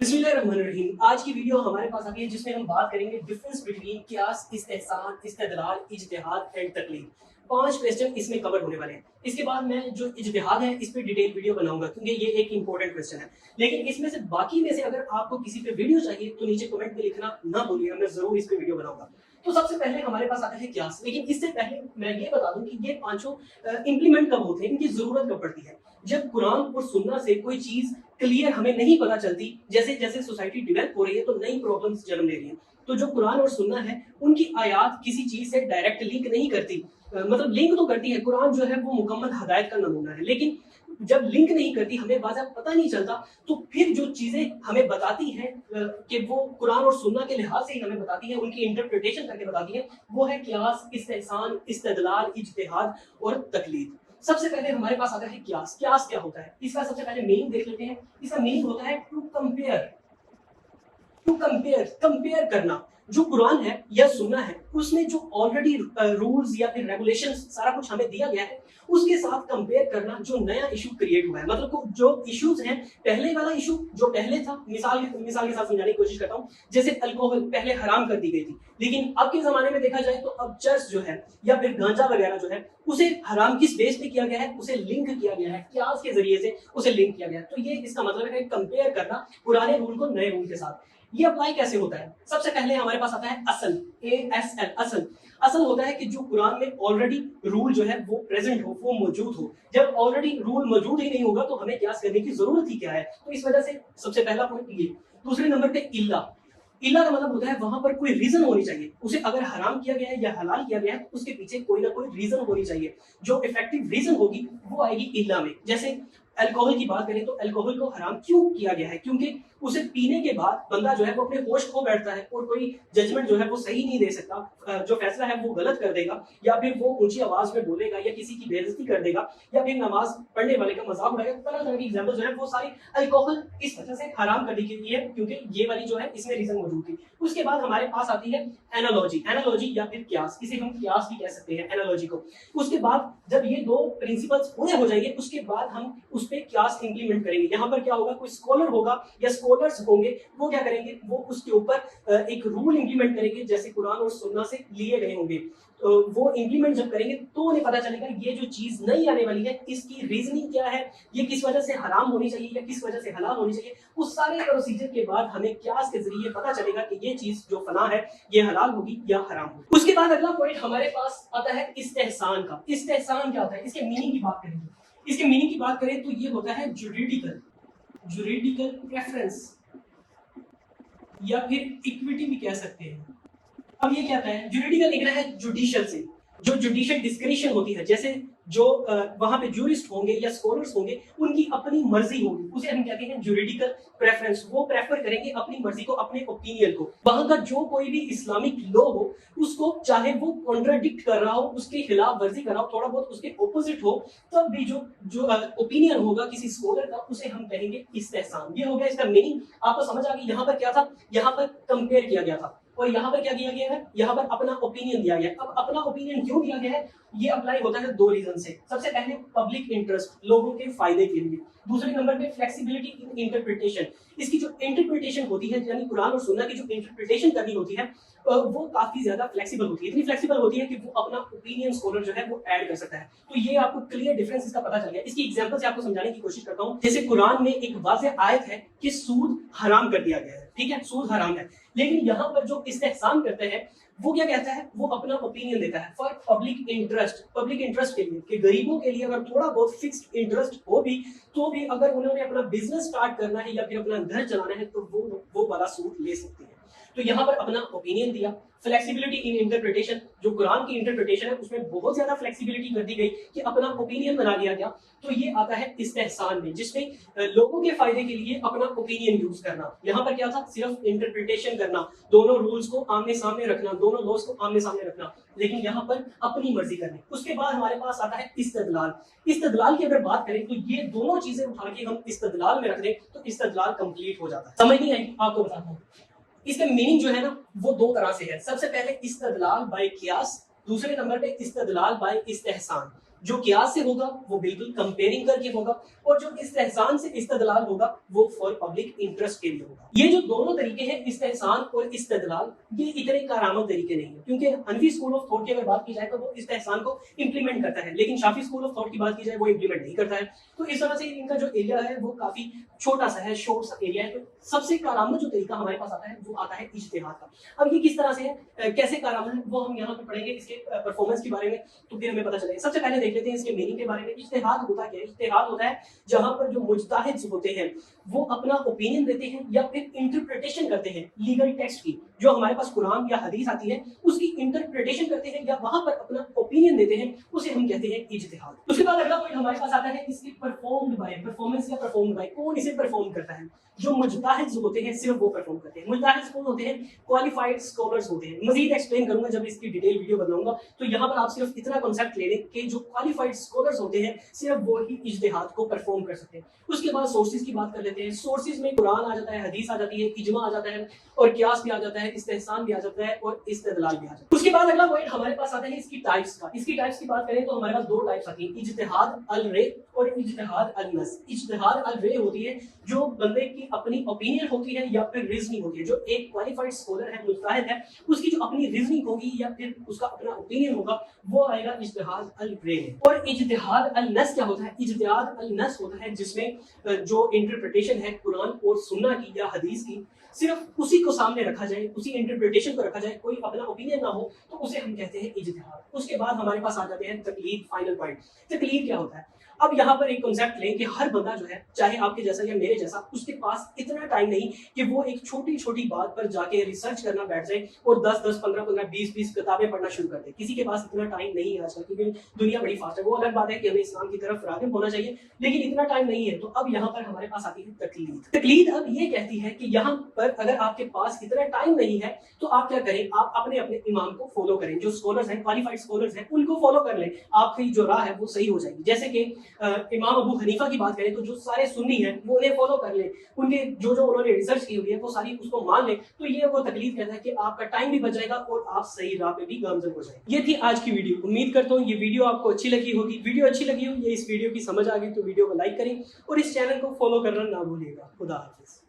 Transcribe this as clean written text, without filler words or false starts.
बिस्मिल्लाहिर्रहमानिर्रहीम। आज की वीडियो हमारे पास आती है जिसमें हम बात करेंगे डिफरेंस बिटवीन कियास, इस्तेहसान, इस्तेदलाल, इज्तिहाद एंड तकलीद। 5 क्वेश्चन इसमें कवर होने वाले हैं। इसके बाद मैं जो इज्तिहाद है इस पे डिटेल वीडियो बनाऊंगा क्योंकि ये एक इंपॉर्टेंट क्वेश्चन है। लेकिन इसमें से बाकी में से अगर आपको किसी पे वीडियो चाहिए तो नीचे कमेंट में लिखना ना भूलिएगा, मैं जरूर इस पे वीडियो बनाऊंगा। तो सबसे पहले हमारे पास आता है कियास, लेकिन इससे पहले मैं ये बता दूं कि ये पांचों इंप्लीमेंट कब होते हैं, इनकी जरूरत कब पड़ती है। जब कुरान और सुन्ना से कोई चीज क्लियर हमें नहीं पता चलती, जैसे जैसे सोसाइटी डेवलप हो रही है तो नई प्रॉब्लम्स जन्म ले रही हैं। तो जो कुरान और सुन्ना है उनकी आयात किसी चीज से डायरेक्ट लिंक नहीं करती, मतलब लिंक तो करती है। कुरान जो है वो मुकम्मल हदायत का नमूना है, लेकिन जब लिंक नहीं करती, हमें बाज़ा पता नहीं चलता, तो फिर जो चीजें हमें बताती हैं कि वो कुरान और सुन्ना के लिहाज से ही हमें बताती हैं, उनकी इंटरप्रिटेशन करके बताती हैं, वो है कियास, इस्तेहसान, इस्तेदलाल, इज्तिहाद और तकलीद। सबसे पहले हमारे पास आता है कियास। कियास क्या होता है, इसका सबसे पहले मीनिंग देख लेते हैं। इसका मीनिंग होता है टू कंपेयर, कंपेयर करना। जो कुरान है या सुन्ना है उसमें जो ऑलरेडी रूल्स या फिर रेगुलेशंस सारा कुछ हमें दिया गया है उसके साथ कंपेयर करना, जो नया इशू क्रिएट हुआ है। मतलब जो इश्यूज हैं, पहले वाला इशू जो पहले था, मिसाल के साथ समझाने की कोशिश करता हूँ। जैसे अल्कोहल पहले हराम कर दी गई थी, लेकिन अब के जमाने में देखा जाए तो अब चर्च जो है या फिर गांजा वगैरह जो है उसे हराम किस बेस पे किया गया है, उसे लिंक किया गया है, कियास के जरिए से उसे लिंक किया गया है। तो ये इसका मतलब है कंपेयर करना पुराने रूल को नए रूल के साथ। ये अप्लाई कैसे होता है? सबसे पहले हमारे पास आता है असल, ASL, असल। असल होता है कि जो कुरान में ऑलरेडी रूल जो है वो प्रेजेंट हो, वो मौजूद हो। जब ऑलरेडी रूल मौजूद ही नहीं होगा तो हमें कियास करने की जरूरत ही क्या है। तो इस वजह से सबसे पहला पॉइंट ये। दूसरे नंबर पे इल्ला। इल्ला का मतलब होता है वहां पर कोई रीजन होनी चाहिए। उसे अगर हराम किया गया है या हलाल किया गया है उसके पीछे कोई ना कोई रीजन होनी चाहिए। जो इफेक्टिव रीजन होगी वो आएगी इल्ला में। जैसे अल्कोहल की बात करें तो अल्कोहल को हराम क्यों किया गया है? क्योंकि उसे पीने के बाद बंदा जो है वो अपने होश खो बैठता है और कोई जजमेंट जो है वो सही नहीं दे सकता, जो फैसला है वो गलत कर देगा, या फिर वो ऊंची आवाज में बोलेगा या किसी की बेइज्जती कर देगा, या फिर नमाज पढ़ने वाले का मजाक उड़ाएगा। तरह तरह की एग्जाम्पल जो है वो सारी अल्कोहल इस वजह से हराम कर दी गई है क्योंकि ये वाली जो है इसमें रीजन मौजूद थी। उसके बाद हमारे पास आती है एनालॉजी। एनालॉजी या फिर कियास, इसे हम कियास भी कह सकते हैं एनालॉजी को। उसके बाद जब ये दो प्रिंसिपल्स पूरे हो जाएंगे उसके बाद हम उस पर कियास इंप्लीमेंट करेंगे। यहाँ पर क्या होगा, कोई स्कॉलर होगा या स्कॉलर्स होंगे, वो क्या करेंगे, वो उसके ऊपर एक रूल इंप्लीमेंट करेंगे जैसे कुरान और सुन्ना से लिए गए होंगे। तो वो इंप्लीमेंट जब करेंगे तो उन्हें पता चलेगा ये जो चीज नई आने वाली है इसकी रीजनिंग क्या है, ये किस वजह से हराम होनी चाहिए या किस वजह से हलाल होनी चाहिए। उस सारे प्रोसीजर के बाद हमें कियास के जरिए पता चलेगा कि ये चीज जो फला है ये हलाल होगी या हराम होगी। उसके बाद अगला पॉइंट हमारे पास आता है इस्तेहसान का। इस्तेहसान क्या होता है, इसके मीनिंग की बात करेंगे। इसके मीनिंग की बात करें तो ये होता है जुरिडिकल प्रेफरेंस या फिर इक्विटी भी कह सकते हैं। अब ये क्या है, जुरिडिकल निकला है जुडिशियल से, जो जुडिशियल डिस्क्रिशन होती है। जैसे जो वहां पे जूरिस्ट होंगे या स्कॉलर्स होंगे उनकी अपनी मर्जी होगी, उसे हम कहते हैं जुरिडिकल प्रेफरेंस। वो प्रेफर करेंगे अपनी मर्जी को, अपने ओपिनियन को। वहां का जो कोई भी इस्लामिक लॉ हो उसको चाहे वो कॉन्ट्राडिक्ट कर रहा हो, उसके खिलाफ वर्जी कर रहा हो, थोड़ा बहुत उसके ऑपोजिट हो, तब भी जो ओपिनियन होगा किसी स्कॉलर का उसे हम कहेंगे इस्तेहसान। ये हो गया इसका मीनिंग। आपको समझ आ गई यहाँ पर क्या था, यहाँ पर कंपेयर किया गया था और यहाँ पर क्या किया गया है, यहाँ पर अपना ओपिनियन दिया गया है। अब अपना ओपिनियन क्यों दिया गया है, ये अप्लाई होता है दो रीजन से। सबसे पहले पब्लिक इंटरेस्ट, लोगों के फायदे के लिए। दूसरे नंबर पे फ्लेक्सिबिलिटी इन इंटरप्रिटेशन। इसकी जो इंटरप्रिटेशन होती है, यानी कुरान और सुन्ना की जो इंटरप्रिटेशन करनी होती है वो काफी ज्यादा फ्लेक्सिबल होती है। इतनी फ्लेक्सिबल होती है कि वो अपना ओपिनियन स्कॉलर जो है वो ऐड कर सकता है। तो ये आपको क्लियर डिफरेंस इसका पता चल गया। इसकी एग्जांपल से आपको समझाने की कोशिश करता हूँ। जैसे कुरान में एक वाज़ेह आयत है कि सूद हराम कर दिया गया है, ठीक है, सूद हराम है, लेकिन यहाँ पर जो इस्तेहसान करते हैं वो क्या कहता है, वो अपना ओपिनियन देता है फॉर पब्लिक इंटरेस्ट के लिए, कि गरीबों के लिए अगर थोड़ा बहुत फिक्स्ड इंटरेस्ट हो भी तो भी अगर उन्होंने अपना बिजनेस स्टार्ट करना है या फिर अपना घर चलाना है तो वो वाला सूद ले सकते हैं। तो यहाँ पर अपना ओपिनियन दिया। फ्लेक्सिबिलिटी इन इंटरप्रिटेशन, जो कुरान की इंटरप्रिटेशन है उसमें बहुत ज्यादा फ्लेक्सिबिलिटी कर दी गई कि अपना ओपिनियन बना दिया गया। तो ये आता है इस्तेहसान में, जिसमें लोगों के फायदे के लिए अपना ओपिनियन यूज करना। यहाँ पर क्या था, सिर्फ इंटरप्रिटेशन करना, दोनों रूल्स को आमने सामने रखना, दोनों लॉज को आमने सामने रखना, लेकिन यहाँ पर अपनी मर्जी करनी। उसके बाद हमारे पास आता है इस्तेदलाल। इस्तेदलाल की अगर बात करें तो ये दोनों चीजें उठा के हम इस्तेदलाल में रख दें तो इस्तेदलाल कंप्लीट हो जाता है। समझ नहीं आई, आपको बताता हूँ। इसका मीनिंग जो है ना वो दो तरह से है। सबसे पहले इस्तेदलाल बाय कियास, दूसरे नंबर पे इस्तेदलाल बाय इस्तेहसान। जो कियास से होगा वो बिल्कुल कंपेयरिंग करके होगा, और जो इस्तेहसान से इस्तदलाल होगा वो फॉर पब्लिक इंटरेस्ट के लिए होगा। ये जो दोनों तरीके हैं, इस्तेहसान और इस्तदलाल, ये इतने कारामद तरीके नहीं है, क्योंकि हनफी स्कूल ऑफ थॉट की अगर बात की जाए तो वो इस्तेहसान को इंप्लीमेंट करता है, लेकिन शाफी स्कूल ऑफ थॉट की बात की जाए वो इंप्लीमेंट नहीं करता है। तो इस तरह से इनका जो एरिया है वो काफी छोटा सा है, शॉर्ट सा एरिया है। तो सबसे कारामद जो तरीका हमारे पास आता है वो आता है इज्तिहाद का। अब ये किस तरह से है, कैसे कारामद है, वो हम यहाँ पे पढ़ेंगे इसके परफॉर्मेंस के बारे में, तो फिर हमें पता चलेगा। सबसे पहले देख लेते हैं इसके मीनिंग के बारे में। इज्तिहाद होता क्या है? इज्तिहाद होता है जहां पर जो मुज्तहिद होते हैं वो अपना ओपिनियन देते हैं या फिर इंटरप्रिटेशन करते हैं लीगल टेक्स्ट की, जो हमारे पास कुरान या हदीस आती है उसकी इंटरप्रिटेशन करते हैं या वहां पर अपना ओपिनियन देते हैं, उसे हम कहते हैं इज्तिहाद। उसके बाद अगला पॉइंट हमारे पास आता है इसके परफॉर्म्ड बाय, परफॉर्मेंस या परफॉर्म्ड बाय, कौन इसे परफॉर्म करता है? जो मुज्तहिद होते हैं सिर्फ वो परफॉर्म करते हैं। मुज्तहिद कौन होते हैं? क्वालिफाइड स्कॉलर्स होते हैं। मजीद एक्सप्लेन करूंगा जब इसकी डिटेल वीडियो बनाऊंगा, तो यहाँ पर आप सिर्फ इतना कॉन्सेप्ट ले लें कि जो क्वालिफाइड स्कॉलर्स होते हैं सिर्फ वो ही इज्तिहाद को परफॉर्म कर सकते हैं। उसके बाद सोर्सेज की बात कर लेते हैं। सोर्सेज में कुरान आ जाता है, हदीस आ जाती है, इजमा आ जाता है, और कियास भी आ जाता है, इस्तेहसान भी आ जाता है, और इस्तेदलाल भी आ जाता है। उसके बाद अगला पॉइंट हमारे पास आता है इसकी टाइप्स का। इसकी टाइप्स की बात करें तो हमारे पास दो टाइप्स आती है, इज्तिहाद अल रे और इज्तिहाद अल नस। इज्तिहाद अल रे होती है जो बंदे की अपनी ओपिनियन होती है या फिर रीजनिंग होती है। जो एक क्वालिफाइड स्कॉलर है, मुज्तहिद है, उसकी जो अपनी रीजनिंग होगी या फिर उसका अपना ओपिनियन होगा वो आएगा इज्तिहाद अल रे में। और इज्तिहाद अल नस क्या होता है? इज्तिहाद अल नस होता है जिसमें जो इंटरप्रिटेशन है कुरान और सुन्ना की या हदीस की, सिर्फ उसी को सामने रखा जाए, उसी इंटरप्रिटेशन को रखा जाए, कोई अपना ओपिनियन ना हो, तो उसे हम कहते हैं इज्तिहाद। उसके बाद हमारे पास आ जाते हैं तकलीद, फाइनल पॉइंट। तकलीद क्या होता है? अब यहाँ पर एक कॉन्सेप्ट लें कि हर बंदा जो है, चाहे आपके जैसा या मेरे जैसा, उसके पास इतना टाइम नहीं कि वो एक छोटी छोटी बात पर जाके रिसर्च करना बैठ जाए और 10-10, 15-15, 20-20 किताबें पढ़ना शुरू कर दे। किसी के पास इतना टाइम नहीं है आजकल, क्योंकि दुनिया बड़ी फास्ट है। वो अलग बात है कि हमें इस्लाम की तरफ राग़िब होना चाहिए, लेकिन इतना टाइम नहीं है। तो अब यहाँ पर हमारे पास आती है तकलीद। तकलीद अब ये कहती है कि यहाँ पर अगर आपके पास इतना टाइम नहीं है तो आप क्या करें, आप अपने अपने इमाम को फॉलो करें। जो स्कॉलर्स हैं, क्वालिफाइड स्कॉलर्स हैं, उनको फॉलो कर लें, आपकी जो राह है वो सही हो जाएगी। जैसे कि इमाम अबू हनीफा की बात करें तो जो सारे सुन्नी हैं वो उन्हें फॉलो कर लें, उनके जो जो उन्होंने रिसर्च की हुई है वो सारी उसको मान लें, तो ये वो तकलीफ कहता है कि आपका टाइम भी बच जाएगा और आप सही राह पे भी गामजन हो जाएंगे। ये थी आज की वीडियो। उम्मीद करता हूँ ये वीडियो आपको अच्छी लगी होगी। वीडियो अच्छी लगी हो या इस वीडियो की समझ आ गई तो वीडियो को लाइक करें और इस चैनल को फॉलो करना ना भूलिएगा। खुदा हाफिज।